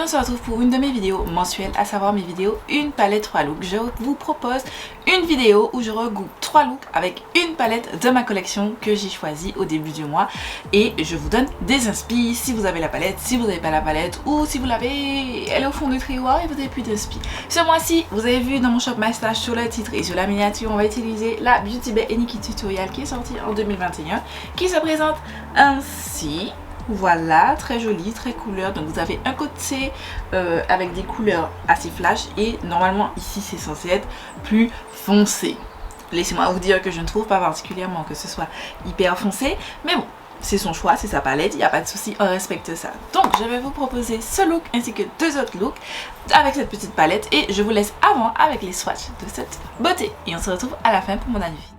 Aujourd'hui on se retrouve pour une de mes vidéos mensuelles, à savoir mes vidéos une palette 3 looks. Je vous propose une vidéo où je regroupe 3 looks avec une palette de ma collection que j'ai choisie au début du mois. Et je vous donne des inspi si vous avez la palette, si vous n'avez pas la palette ou si vous l'avez, elle est au fond du tiroir et vous n'avez plus d'inspi. Ce mois-ci, vous avez vu dans mon shop My Stash sur le titre et sur la miniature, on va utiliser la Beauty Bay Nikki Tutorial qui est sortie en 2021, qui se présente ainsi. Voilà, très joli, très couleur. Donc vous avez un côté avec des couleurs assez flash et normalement ici c'est censé être plus foncé. Laissez-moi vous dire que je ne trouve pas particulièrement que ce soit hyper foncé, mais bon, c'est son choix, c'est sa palette, il n'y a pas de souci, on respecte ça. Donc je vais vous proposer ce look ainsi que deux autres looks avec cette petite palette et je vous laisse avant avec les swatchs de cette beauté. Et on se retrouve à la fin pour mon avis final.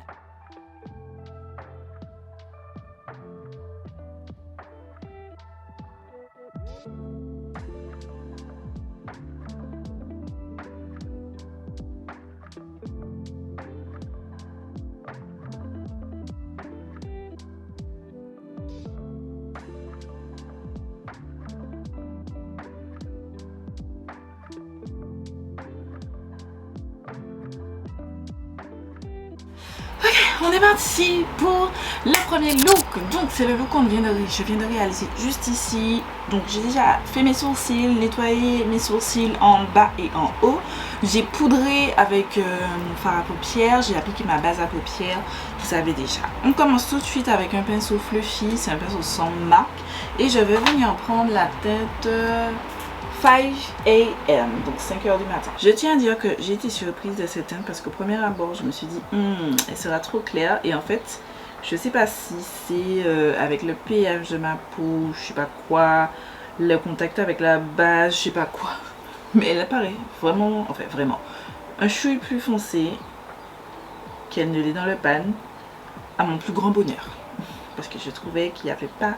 On est parti pour le premier look. Donc c'est le look je viens de réaliser juste ici. Donc j'ai déjà fait mes sourcils, nettoyé mes sourcils en bas et en haut. J'ai poudré avec mon fard à paupières, j'ai appliqué ma base à paupières, vous savez déjà. On commence tout de suite avec un pinceau fluffy, c'est un pinceau sans marque. Et je vais venir prendre la teinte 5 AM, donc 5 h du matin. Je tiens à dire que j'ai été surprise de cette teinte parce qu'au premier abord je me suis dit elle sera trop claire et en fait je sais pas si c'est avec le pH de ma peau, je sais pas quoi, le contact avec la base, je sais pas quoi, mais elle apparaît vraiment, enfin vraiment, un chouï plus foncé qu'elle ne l'est dans le pan, à mon plus grand bonheur parce que je trouvais qu'il n'y avait pas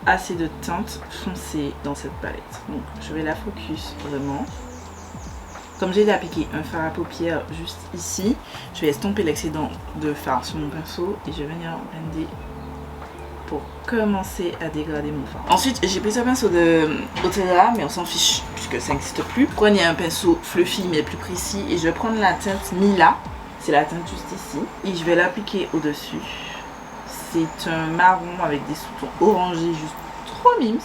assez de teinte foncée dans cette palette. Donc je vais la focus vraiment. Comme j'ai appliqué un fard à paupières juste ici, je vais estomper l'excédent de fard sur mon pinceau et je vais venir blender pour commencer à dégrader mon fard. Ensuite j'ai pris ce pinceau de Otera, mais on s'en fiche puisque ça n'existe plus. Prenez un pinceau fluffy mais plus précis et je vais prendre la teinte Mila, c'est la teinte juste ici, et je vais l'appliquer au dessus. C'est un marron avec des sous-tons orangés, juste trop mimes.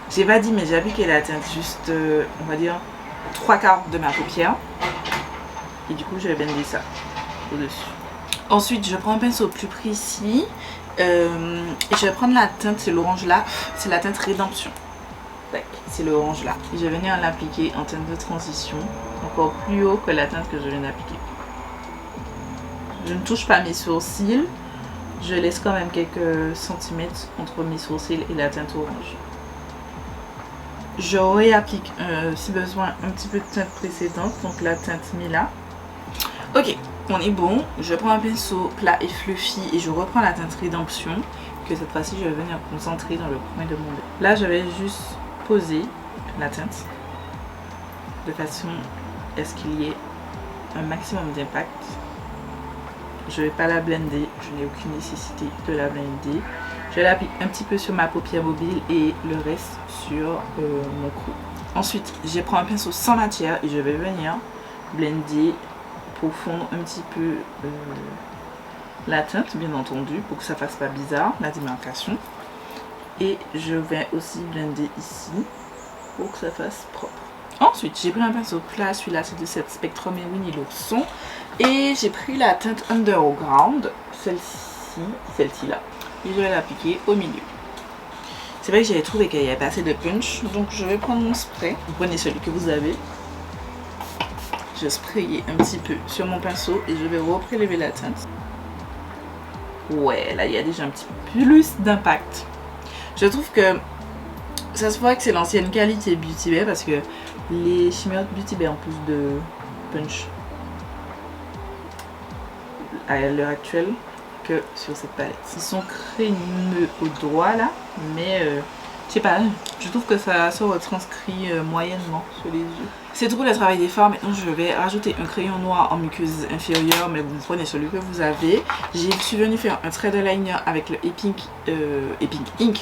J'ai pas dit, mais j'ai appliqué la teinte juste, on va dire, 3/4 de ma paupière. Et du coup, je vais blender ça au-dessus. Ensuite, je prends un pinceau plus précis. Et je vais prendre la teinte, c'est l'orange là. C'est la teinte Rédemption. C'est l'orange là. Et je vais venir l'appliquer en teinte de transition. Encore plus haut que la teinte que je viens d'appliquer. Je ne touche pas mes sourcils. Je laisse quand même quelques centimètres entre mes sourcils et la teinte orange. Je réapplique si besoin un petit peu de teinte précédente, donc la teinte Mila. Ok, on est bon. Je prends un pinceau plat et fluffy et je reprends la teinte Rédemption, que cette fois-ci je vais venir concentrer dans le coin de mon œil. Là je vais juste poser la teinte de façon à ce qu'il y ait un maximum d'impact. Je ne vais pas la blender, je n'ai aucune nécessité de la blender. Je l'applique un petit peu sur ma paupière mobile et le reste sur mon cou. Ensuite, je prends un pinceau sans matière et je vais venir blender pour fondre un petit peu la teinte, bien entendu, pour que ça fasse pas bizarre, la démarcation. Et je vais aussi blender ici pour que ça fasse propre. Ensuite, j'ai pris un pinceau plat, celui-là c'est de cette Spectrum et Winnie l'ourson. Et j'ai pris la teinte Underground, celle-ci là. Et je vais l'appliquer au milieu. C'est vrai que j'avais trouvé qu'il n'y avait pas assez de punch, donc je vais prendre mon spray. Vous prenez celui que vous avez. Je vais sprayer un petit peu sur mon pinceau et je vais reprélever la teinte. Ouais, là il y a déjà un petit peu plus d'impact. Je trouve que ça se voit que c'est l'ancienne qualité Beauty Bay parce que les Shimmer Beauty Bay ont plus de punch à l'heure actuelle que sur cette palette. Ils sont crémeux au doigt là, mais je sais pas, je trouve que ça se retranscrit moyennement sur les yeux. C'est tout pour le travail des fards. Maintenant je vais rajouter un crayon noir en muqueuse inférieure, mais vous prenez celui que vous avez. Je suis venue faire un trait de liner avec le Epic Ink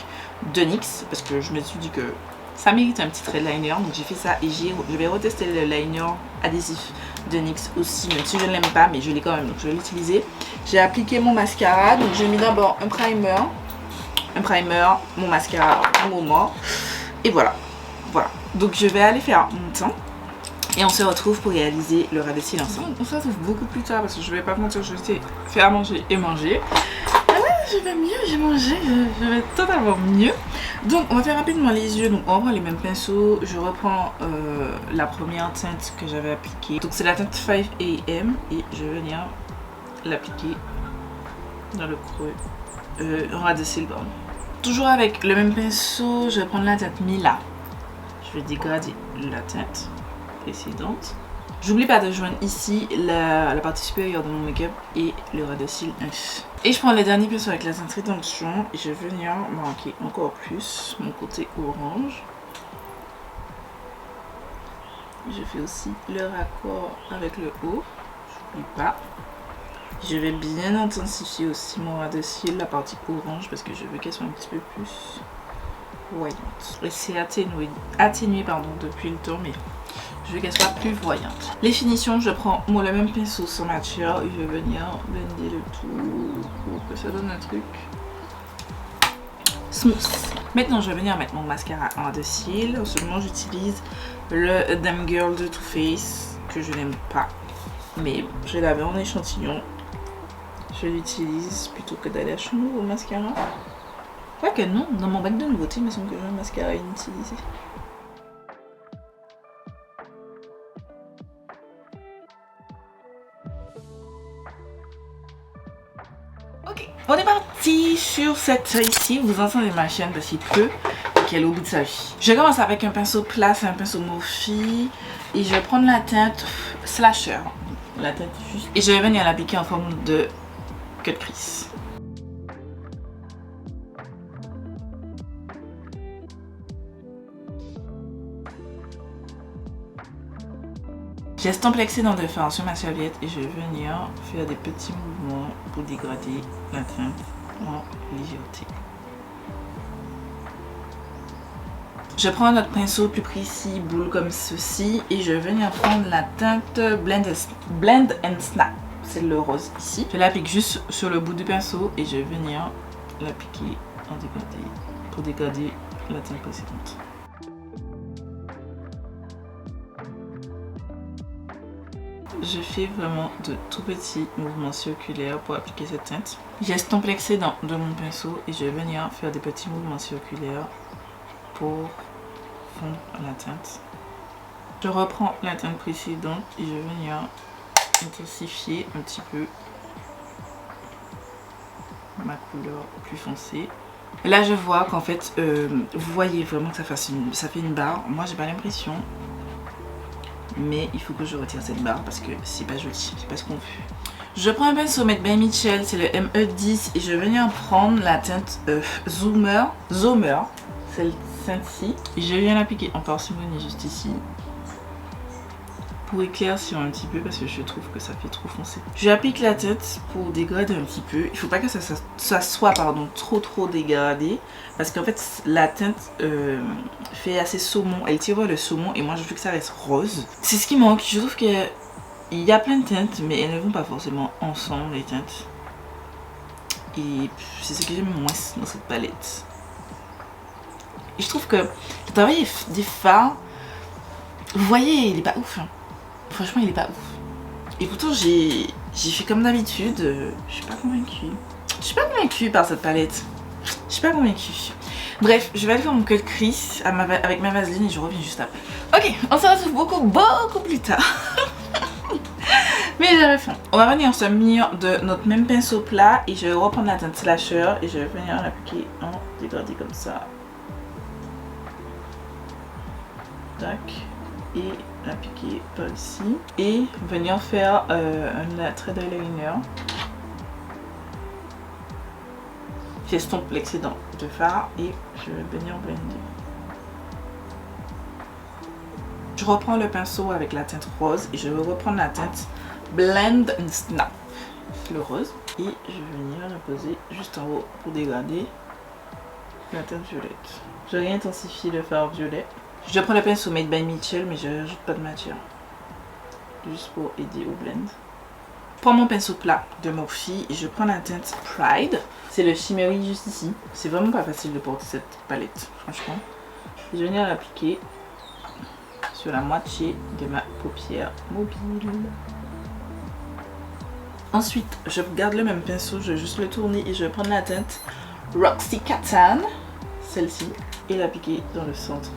de NYX parce que je me suis dit que Ça mérite un petit trait liner, donc j'ai fait ça et je vais retester le liner adhésif de NYX aussi, même si je ne l'aime pas, mais je l'ai quand même, donc je vais l'utiliser. J'ai appliqué mon mascara, donc j'ai mis d'abord un primer, mon mascara au moment, et voilà. Donc je vais aller faire mon teint et on se retrouve pour réaliser le ras de cils ensemble. On se retrouve beaucoup plus tard parce que je vais pas mentir, je t'ai fait à manger et manger. Je vais mieux, j'ai mangé, je vais totalement mieux. Donc on va faire rapidement les yeux, donc on reprend les mêmes pinceaux. Je reprends la première teinte que j'avais appliquée. Donc c'est la teinte 5 AM et je vais venir l'appliquer dans le creux, en ras de cils. Toujours avec le même pinceau, je vais prendre la teinte Mila. Je vais dégrader la teinte précédente. J'oublie pas de joindre ici la partie supérieure de mon make-up et le ras de cils. Et je prends les derniers pinceaux avec la teinte rédemption et je vais venir marquer encore plus mon côté orange. Je fais aussi le raccord avec le haut, j'oublie pas. Je vais bien intensifier aussi mon ras de cils, la partie orange, parce que je veux qu'elle soit un petit peu plus voyante. Et c'est atténué depuis le temps, mais je veux qu'elle soit plus voyante. Les finitions, je prends le même pinceau sans matière et je vais venir blender le tout pour que ça donne un truc smooth. Maintenant, je vais venir mettre mon mascara en ras de cils. En ce moment, j'utilise le Damn Girl de Too Faced, que je n'aime pas. Mais je l'avais en échantillon. Je l'utilise plutôt que d'aller acheter un nouveau mascara. Ouais que non, dans mon bac de nouveautés, il me semble que j'ai un mascara inutilisé. Ok, on est parti sur cette feuille ici. Vous entendez ma chaîne parce qu'il pleut et qu'elle est au bout de sa vie. Je commence avec un pinceau plat, c'est un pinceau Morphe. Et je vais prendre la teinte Slasher. La teinte juste. Et je vais venir l'appliquer en forme de cut crease. J'estompe l'excédent de fard sur ma serviette et je vais venir faire des petits mouvements pour dégrader la teinte en légèreté. Je prends un autre pinceau plus précis, boule comme ceci, et je vais venir prendre la teinte Blend and Snap. C'est le rose ici. Je l'applique juste sur le bout du pinceau et je vais venir l'appliquer en dégradé pour dégrader la teinte précédente. Je fais vraiment de tout petits mouvements circulaires pour appliquer cette teinte. J'estompe l'excédent de mon pinceau et je vais venir faire des petits mouvements circulaires pour fondre la teinte. Je reprends la teinte précédente et je vais venir intensifier un petit peu ma couleur plus foncée. Et là je vois qu'en fait, vous voyez vraiment que ça fait une barre. Moi j'ai pas l'impression. Mais il faut que je retire cette barre parce que c'est pas joli, c'est pas ce qu'on veut. Je prends un pinceau Made by Mitchell, c'est le ME10 et je vais venir prendre la teinte Zoomer, celle-ci. Et je viens l'appliquer encore sur mon nez juste ici pour éclaircir un petit peu parce que je trouve que ça fait trop foncé. J'applique la tête pour dégrader un petit peu. Il faut pas que ça soit trop dégradé parce qu'en fait la teinte fait assez saumon, elle tire le saumon et moi je veux que ça reste rose. C'est ce qui manque, je trouve qu'il y a plein de teintes mais elles ne vont pas forcément ensemble les teintes. Et c'est ce que j'aime moins dans cette palette. Et je trouve que le travail des fards, vous voyez, il est pas ouf. Hein. Franchement, il est pas ouf. Et pourtant, j'ai fait comme d'habitude. Je suis pas convaincue. Je suis pas convaincue par cette palette. Je suis pas convaincue. Bref, je vais aller faire mon cut crease avec ma vaseline et je reviens juste après. Ok, on se retrouve beaucoup plus tard. Mais j'avais faim. On va venir se munir de notre même pinceau plat et je vais reprendre la teinte Slasher et je vais venir l'appliquer en dégradé comme ça. Tac. Et l'appliquer par ici et venir faire un trait d'eyeliner. J'estompe l'excédent de fard et je vais venir blender. Je reprends le pinceau avec la teinte rose et je vais reprendre la teinte Blend and Snap, le rose, et je vais venir la poser juste en haut pour dégrader La teinte violette. Je réintensifie le fard violet. Je prends le pinceau Made by Mitchell, mais je rajoute pas de matière. Juste pour aider au blend. Je prends mon pinceau plat de Morphe et je prends la teinte Pride. C'est le Shimmery juste ici. C'est vraiment pas facile de porter cette palette, franchement. Je vais venir l'appliquer sur la moitié de ma paupière mobile. Ensuite, je garde le même pinceau, je vais juste le tourner et je vais prendre la teinte Roxy Catan, celle-ci, et l'appliquer dans le centre,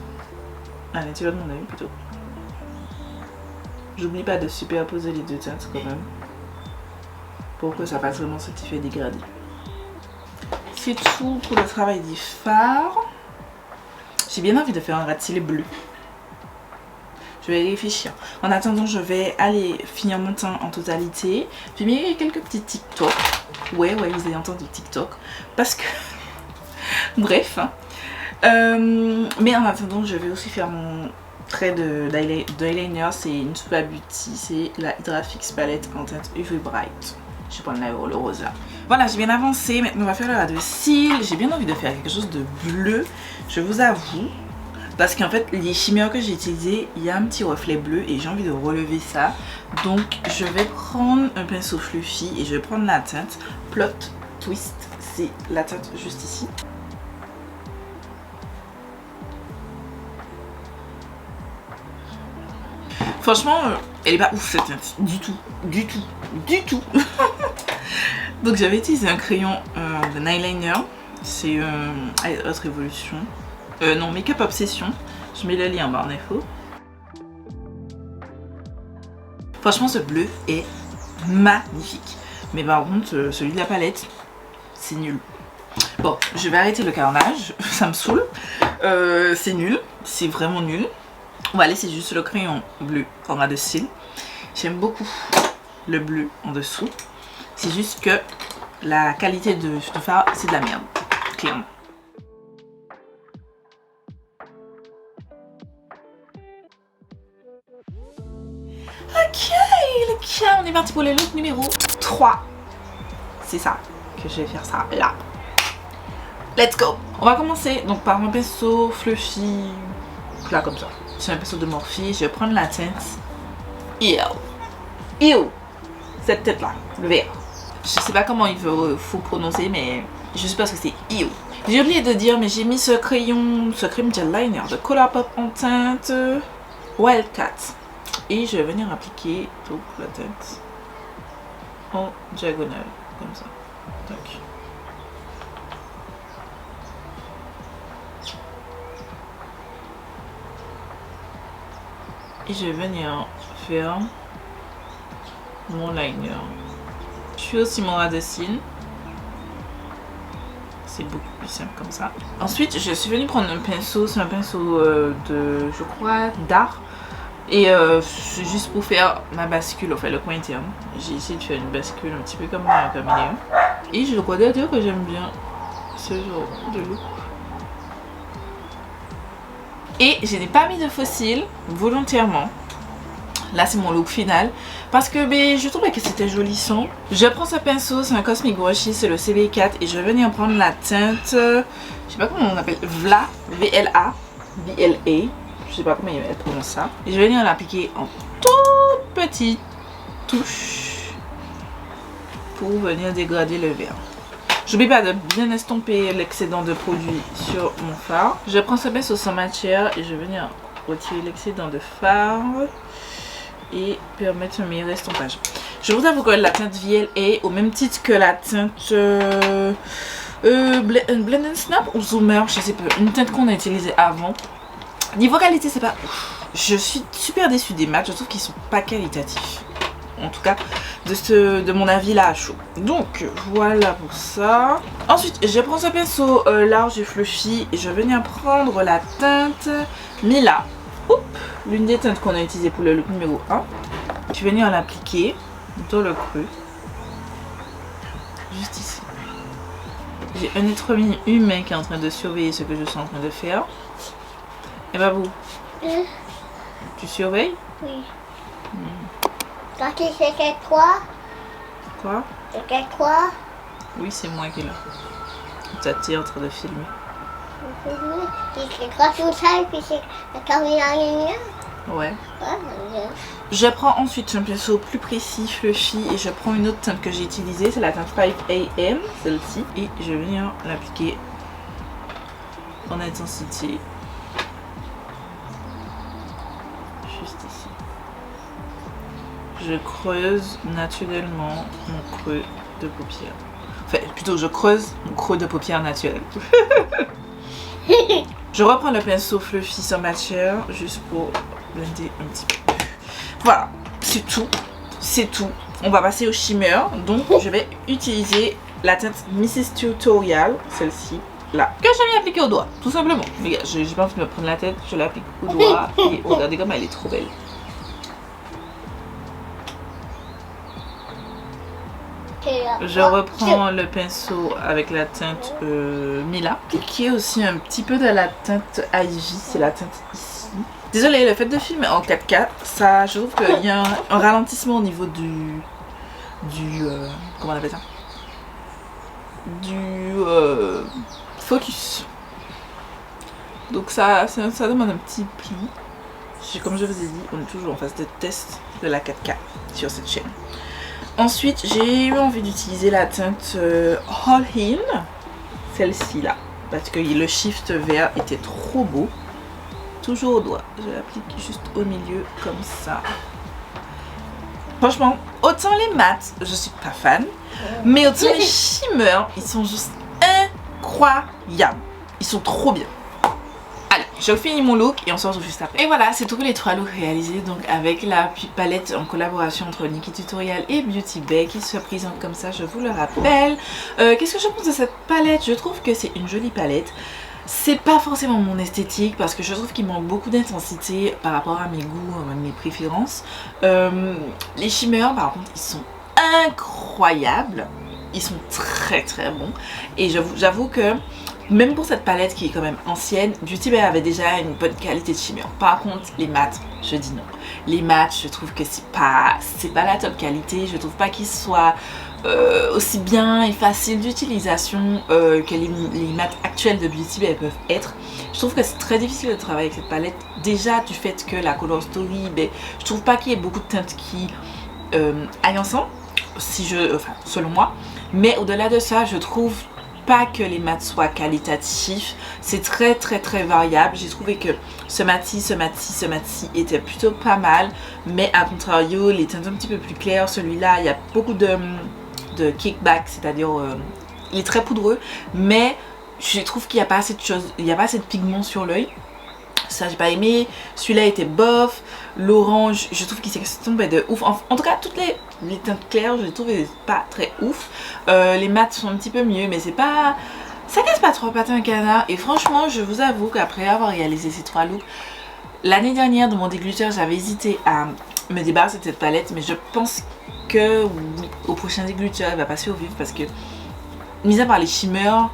à l'intérieur de mon œil plutôt. J'oublie pas de superposer les deux teintes quand même, pour que ça fasse vraiment cet effet dégradé. C'est tout pour le travail des fards. J'ai bien envie de faire un ras-de-cils bleu. Je vais réfléchir. En attendant, je vais aller finir mon teint en totalité. J'ai mis quelques petits TikTok. Ouais, vous avez entendu TikTok. Parce que... Bref. Mais en attendant, je vais aussi faire mon trait d'eyeliner. C'est une Super Beauty. C'est la Hydra Fix Palette en teinte UV Bright. Je vais prendre le rosa. Voilà, j'ai bien avancé. Maintenant, on va faire le ras de cils. J'ai bien envie de faire quelque chose de bleu. Je vous avoue. Parce qu'en fait, les chimmers que j'ai utilisés, il y a un petit reflet bleu et j'ai envie de relever ça. Donc, je vais prendre un pinceau fluffy et je vais prendre la teinte Plot Twist. C'est la teinte juste ici. Franchement, elle est pas ouf cette teinte. Du tout. Donc, j'avais utilisé un crayon d'un eyeliner. C'est Haute Révolution. Non, Make-up Obsession. Je mets le lien en barre d'infos. Franchement, ce bleu est magnifique. Mais par contre, celui de la palette, c'est nul. Bon, je vais arrêter le carnage. Ça me saoule. C'est nul. C'est vraiment nul. On va laisser juste le crayon bleu en ras de cils. J'aime beaucoup le bleu en dessous. C'est juste que la qualité de fard, c'est de la merde. Clairement. Ok, on est parti pour le look numéro 3. C'est ça, que je vais faire ça là. Let's go. On va commencer donc par mon pinceau fluffy, plat comme ça. C'est un pinceau de Morphe. Je vais prendre la teinte Ew. Cette tête là, le vert. Je sais pas comment il faut prononcer, mais je suppose que c'est Ew. J'ai oublié de dire, mais j'ai mis ce crayon gel liner de Colourpop en teinte Wildcat. Et je vais venir appliquer donc la teinte en diagonale, comme ça. Tac. Et je vais venir faire mon liner. Je fais aussi mon ras de cils. C'est beaucoup plus simple comme ça. Ensuite, je suis venue prendre un pinceau. C'est un pinceau de, je crois, d'art. Et c'est juste pour faire ma bascule, enfin le coin interne. J'ai essayé de faire une bascule un petit peu comme un caméléon. Et je dois dire que j'aime bien ce genre de look. Et je n'ai pas mis de faux cils volontairement. Là c'est mon look final. Parce que je trouvais que c'était joli son. Je prends ce pinceau, c'est un Cosmic Brush, c'est le CB4. Et je vais venir prendre la teinte, je sais pas comment on appelle, VLA, VLA, VLA. Je sais pas comment elle prononce ça. Et je vais venir l'appliquer en toute petite touche pour venir dégrader le vert. J'oublie pas de bien estomper l'excédent de produit sur mon fard. Je prends ce pinceau sans matière et je vais venir retirer l'excédent de fard et permettre un meilleur estompage. Je vous avoue que la teinte VLA, au même titre que la teinte Blend and Snap ou Zoomer, je sais pas, une teinte qu'on a utilisée avant. Niveau qualité, c'est pas ouf. Je suis super déçue des mats. Je trouve qu'ils sont pas qualitatifs. En tout cas, de mon avis là à chaud. Donc, voilà pour ça. Ensuite, je prends ce pinceau large et fluffy. Et je vais venir prendre la teinte Mila. L'une des teintes qu'on a utilisées pour le look numéro 1. Je vais venir l'appliquer dans le creux. Juste ici. J'ai un être humain qui est en train de surveiller ce que je suis en train de faire. Et Babou, tu surveilles? Oui. Quand tu sais quoi? Quoi? C'est quoi? Oui, c'est moi qui est là. Ta tia en train de filmer. C'est grâce au sale, puis c'est terminé la lumière. Ouais. Ouais, Je prends ensuite un pinceau plus précis, fluffy, et je prends une autre teinte que j'ai utilisée, c'est la teinte 5am, celle-ci, et je viens l'appliquer en intensité. Juste ici. Je creuse naturellement mon creux de paupière. Enfin, plutôt je creuse mon creux de paupière naturel. Je reprends le pinceau fluffy sans matière, juste pour blender un petit peu. Voilà, c'est tout. C'est tout. On va passer au shimmer. Donc, je vais utiliser la teinte Mrs. Tutorial, celle-ci, là, que je viens appliquer au doigt, tout simplement. Les gars, j'ai pas envie de me prendre la tête, je l'applique au doigt. Et regardez comme elle est trop belle. Je reprends le pinceau avec la teinte Mila, qui est aussi un petit peu de la teinte Ivy, c'est la teinte ici. Désolée, le fait de filmer en 4K, ça, je trouve qu'il y a un ralentissement au niveau du comment on appelle ça? Du focus. Donc ça demande un petit pli. Comme je vous ai dit, on est toujours en phase de test de la 4K sur cette chaîne. Ensuite, j'ai eu envie d'utiliser la teinte All In, celle-ci là, parce que le shift vert était trop beau. Toujours au doigt, je l'applique juste au milieu comme ça. Franchement, autant les mats, je suis pas fan, mais autant les shimmers, ils sont juste incroyables. Ils sont trop bien. Allez, je finis mon look et on se retrouve juste après. Et voilà, c'est tout les 3 looks réalisés donc avec la palette en collaboration entre Nikkie Tutorial et Beauty Bay qui se présente comme ça, je vous le rappelle. Qu'est-ce que je pense de cette palette? Je trouve que c'est une jolie palette. C'est pas forcément mon esthétique parce que je trouve qu'il manque beaucoup d'intensité par rapport à mes goûts, à mes préférences. Les shimmers par contre ils sont incroyables. Ils sont très très bons. Et j'avoue que même pour cette palette qui est quand même ancienne, Beauty Bay avait déjà une bonne qualité de shimmer. Par contre, les mats, je dis non. Les mats, je trouve que c'est pas la top qualité. Je trouve pas qu'ils soient aussi bien et faciles d'utilisation que les mats actuels de Beauty Bay peuvent être. Je trouve que c'est très difficile de travailler avec cette palette. Déjà du fait que la Color Story, ben, je trouve pas qu'il y ait beaucoup de teintes qui aillent ensemble, selon moi. Mais au-delà de ça, je trouve pas que les mats soient qualitatifs, c'est très très très variable. J'ai trouvé que ce mat-ci était plutôt pas mal, mais à contrario les teintes un petit peu plus claires, celui-là il y a beaucoup de kickback, c'est-à-dire il est très poudreux, mais je trouve qu'il n'y a pas assez de choses, il n'y a pas assez de pigments sur l'œil. Ça j'ai pas aimé, celui-là était bof, l'orange je trouve qu'il s'estompait de ouf, en tout cas toutes les teintes claires je les trouve pas très ouf, les mats sont un petit peu mieux mais c'est pas, ça casse pas trop patin un canard. Et franchement je vous avoue qu'après avoir réalisé ces 3 looks, l'année dernière dans mon dégluteur j'avais hésité à me débarrasser de cette palette, mais je pense que oui, au prochain dégluteur elle va passer au vif parce que mis à part les shimmers,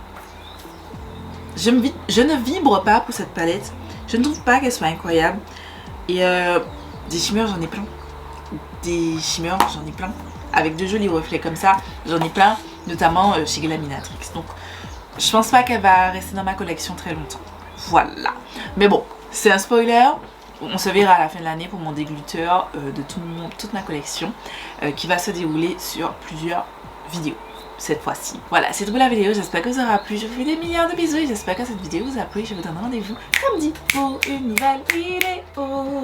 je ne vibre pas pour cette palette. Je ne trouve pas qu'elle soit incroyable. Et des shimmers, j'en ai plein. Des shimmers, j'en ai plein. Avec de jolis reflets comme ça, j'en ai plein. Notamment chez Glaminatrix. Donc, je pense pas qu'elle va rester dans ma collection très longtemps. Voilà. Mais bon, c'est un spoiler. On se verra à la fin de l'année pour mon dégluteur de toute ma collection. Qui va se dérouler sur plusieurs vidéos. Cette fois-ci. Voilà, c'est tout pour la vidéo, j'espère que vous aura plu, je vous fais des milliards de bisous et j'espère que cette vidéo vous a plu, je vous donne rendez-vous samedi pour une nouvelle vidéo.